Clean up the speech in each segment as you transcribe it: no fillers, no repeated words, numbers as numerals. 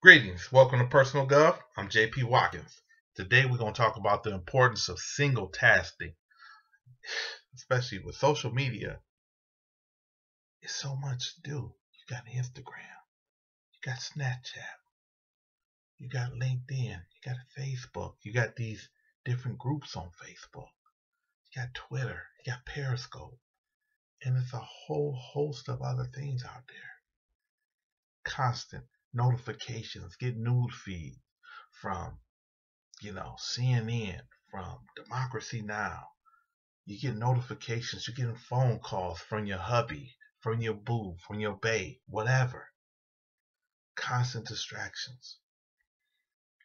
Greetings. Welcome to Personal Gov. I'm JP.WATKINS. Today we're going to talk about the importance of single tasking, especially with social media. It's so much to do. You got Instagram, you got Snapchat, you got LinkedIn, you got Facebook, you got these different groups on Facebook, you got Twitter, you got Periscope, and it's a whole host of other things out there. Constant notifications, get news feed from CNN, from Democracy Now. You get notifications, you're getting phone calls from your hubby, from your boo, from your bae, whatever. Constant distractions.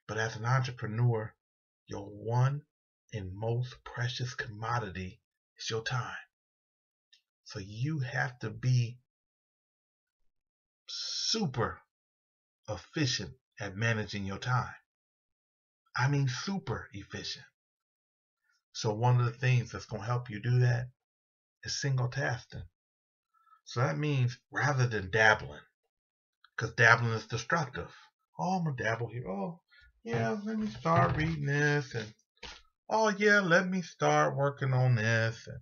But as an entrepreneur, your one and most precious commodity is your time. So you have to be super efficient at managing your time. I mean super efficient. So one of the things that's going to help you do that is single tasking. So that means rather than dabbling, because dabbling is destructive. Oh, I'm going to dabble here. Oh, yeah, let me start reading this. And oh, yeah, let me start working on this. And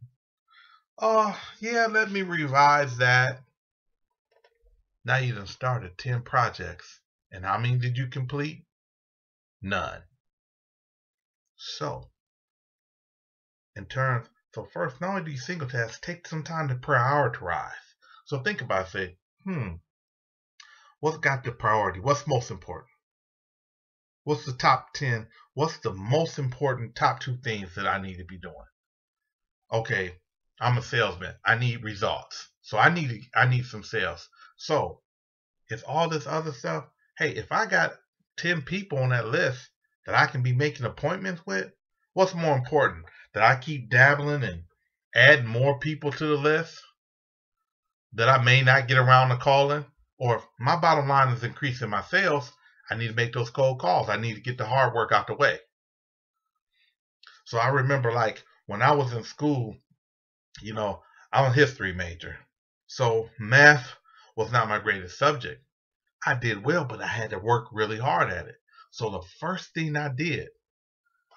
oh, yeah, let me revise that. Now you done started 10 projects. And how many did you complete? None. So first, not only do you single task, take some time to prioritize. So think about it, say, what's got the priority? What's most important? What's the top 10? What's the most important top 2 things that I need to be doing? Okay, I'm a salesman. I need results. So I need some sales. So it's all this other stuff. Hey, if I got 10 people on that list that I can be making appointments with, what's more important? That I keep dabbling and adding more people to the list that I may not get around to calling? Or if my bottom line is increasing my sales, I need to make those cold calls. I need to get the hard work out the way. So I remember, like, when I was in school, I'm a history major. So math was not my greatest subject. I did well, but I had to work really hard at it. So the first thing I did,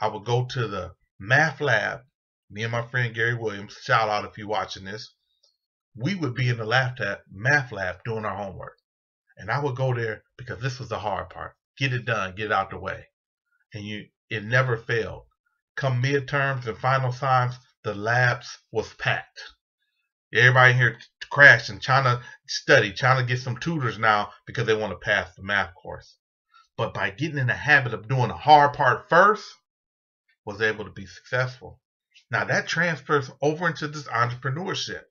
I would go to the math lab. Me and my friend Gary Williams, shout out if you're watching this, we would be in the math lab doing our homework. And I would go there because this was the hard part. Get it done, get it out the way. And it never failed. Come midterms and final signs, the labs was packed. Everybody here crashing, trying to study, trying to get some tutors now because they want to pass the math course. But by getting in the habit of doing the hard part first, was able to be successful. Now that transfers over into this entrepreneurship.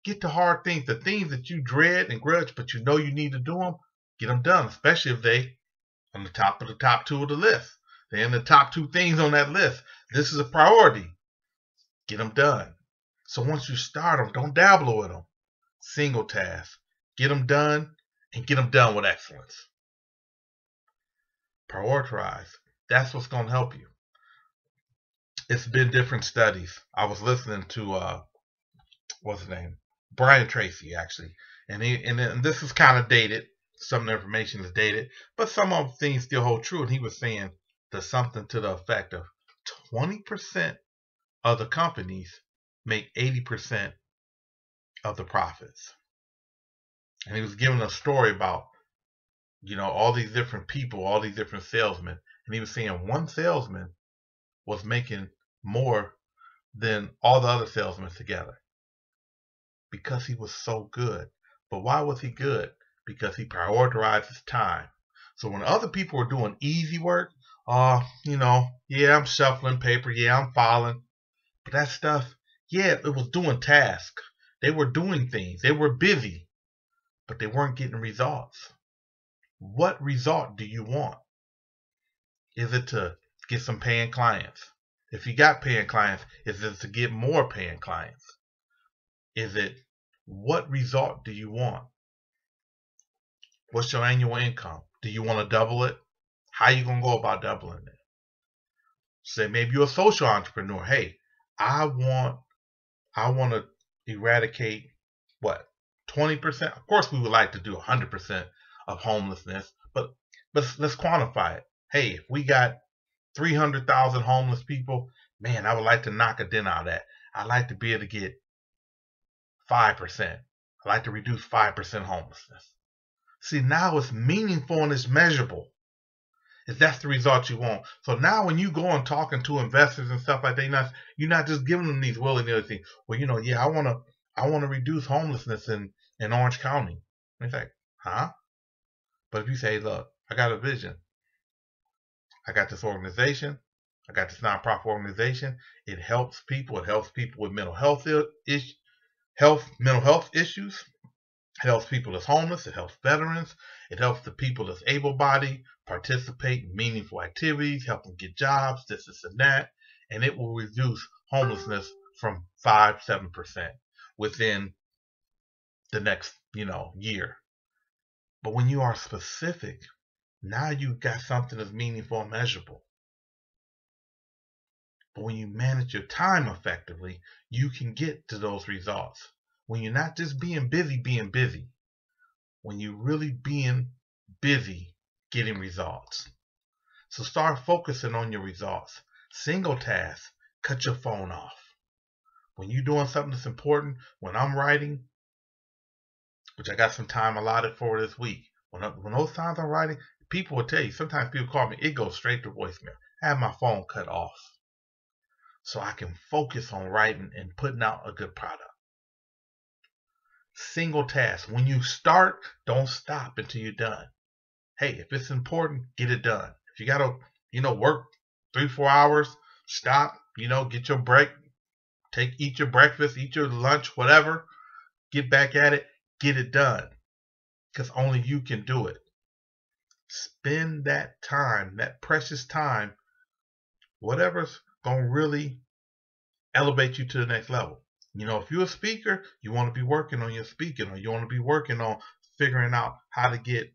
Get the hard things, the things that you dread and grudge, but you know you need to do them, get them done, especially if they on the top of the top 2 of the list. They're in the top 2 things on that list. This is a priority. Get them done. So once you start them, don't dabble with them. Single task. Get them done and get them done with excellence. Prioritize. That's what's going to help you. It's been different studies. I was listening to what's his name? Brian Tracy, actually. And this is kind of dated. Some of the information is dated, but some of the things still hold true. And he was saying there's something to the effect of 20% of the companies make 80% of the profits. And he was giving a story about, all these different people, all these different salesmen. And he was saying one salesman was making more than all the other salesmen together because he was so good. But why was he good? Because he prioritized his time. So when other people were doing easy work, I'm shuffling paper, I'm filing. But that stuff, it was doing tasks. They were doing things. They were busy, but they weren't getting results. What result do you want? Is it to get some paying clients? If you got paying clients, is it to get more paying clients? Is it, what result do you want? What's your annual income? Do you want to double it? How are you going to go about doubling it? Say maybe you're a social entrepreneur. Hey, I want to eradicate 20%. Of course, we would like to do 100% of homelessness, But let's quantify it. Hey, if we got 300,000 homeless people, man, I would like to knock a dent out of that. I'd like to be able to get 5%. I'd like to reduce 5% homelessness. See, now it's meaningful and it's measurable. If that's the result you want. So now when you go and talking to investors and stuff like that, you're not just giving them these willy-nilly things. Well, yeah, I want to reduce homelessness in Orange County. And it's like, huh? But if you say, look, I got a vision. I got this organization. I got this nonprofit organization. It helps people. It helps people with mental health issues. It helps people that's homeless. It helps veterans. It helps the people that's able-bodied participate in meaningful activities, help them get jobs, this and that. And it will reduce homelessness from 5-7% within the next, year. But when you are specific, now you've got something that's meaningful and measurable. But when you manage your time effectively, you can get to those results. When you're not just being busy, when you're really being busy getting results. So start focusing on your results. Single task, cut your phone off. When you're doing something that's important, when I'm writing, which I got some time allotted for this week, when those times I'm writing, people will tell you, sometimes people call me, it goes straight to voicemail. I have my phone cut off so I can focus on writing and putting out a good product. Single task. When you start, don't stop until you're done. Hey, if it's important, get it done. If you gotta, work 3-4 hours, stop, get your break, eat your breakfast, eat your lunch, whatever, get back at it, get it done. Because only you can do it. Spend that time, that precious time, whatever's gonna really elevate you to the next level. If you're a speaker, you want to be working on your speaking, or you want to be working on figuring out how to get,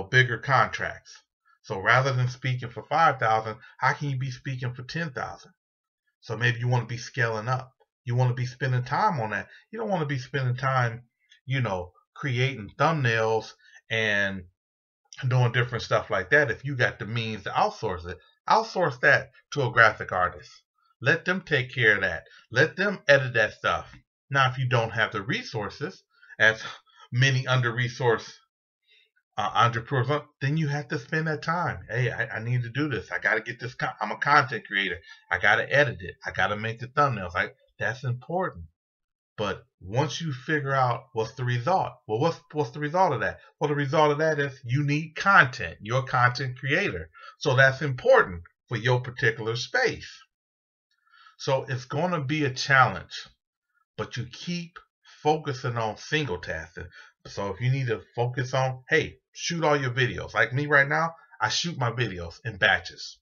bigger contracts. So rather than speaking for 5,000, how can you be speaking for 10,000? So maybe you want to be scaling up. You want to be spending time on that. You don't want to be spending time, creating thumbnails and doing different stuff like that. If you got the means to outsource it, outsource that to a graphic artist. Let them take care of that. Let them edit that stuff. Now, if you don't have the resources, as many under-resourced entrepreneurs, then you have to spend that time. Hey, I need to do this. I got to get this. I'm a content creator. I got to edit it. I got to make the thumbnails. That's important. But once you figure out what's the result, well, what's the result of that? Well, the result of that is you need content. You're a content creator. So that's important for your particular space. So it's going to be a challenge, but you keep focusing on single tasking. So if you need to focus on, hey, shoot all your videos. Like me right now, I shoot my videos in batches.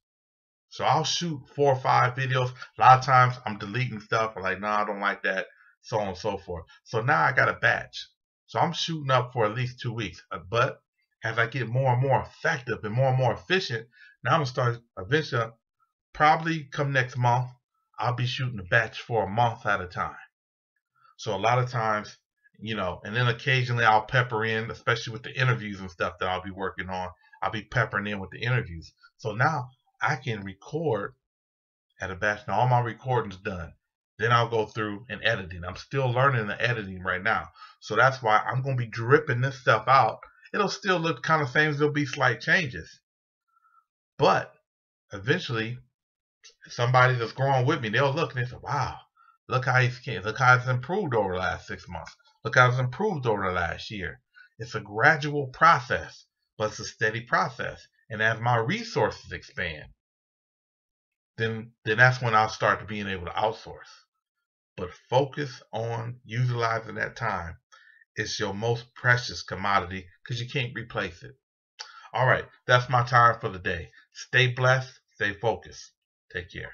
So I'll shoot 4 or 5 videos. A lot of times I'm deleting stuff. I'm like, no, I don't like that, so on and so forth. So now I got a batch. So I'm shooting up for at least 2 weeks. But as I get more and more effective and more efficient, now I'm going to start eventually, probably come next month, I'll be shooting a batch for a month at a time. So a lot of times, and then occasionally I'll pepper in, especially with the interviews and stuff that I'll be working on, I'll be peppering in with the interviews. So now I can record at a batch. Now all my recording's done. Then I'll go through and editing. I'm still learning the editing right now. So that's why I'm going to be dripping this stuff out. It'll still look kind of same. There'll be slight changes. But eventually, somebody that's growing with me, they'll look and they say, wow, look how it's improved over the last 6 months. Look how it's improved over the last year. It's a gradual process, but it's a steady process. And as my resources expand, then that's when I'll start being able to outsource. But focus on utilizing that time. It's your most precious commodity because you can't replace it. All right, that's my time for the day. Stay blessed, stay focused. Take care.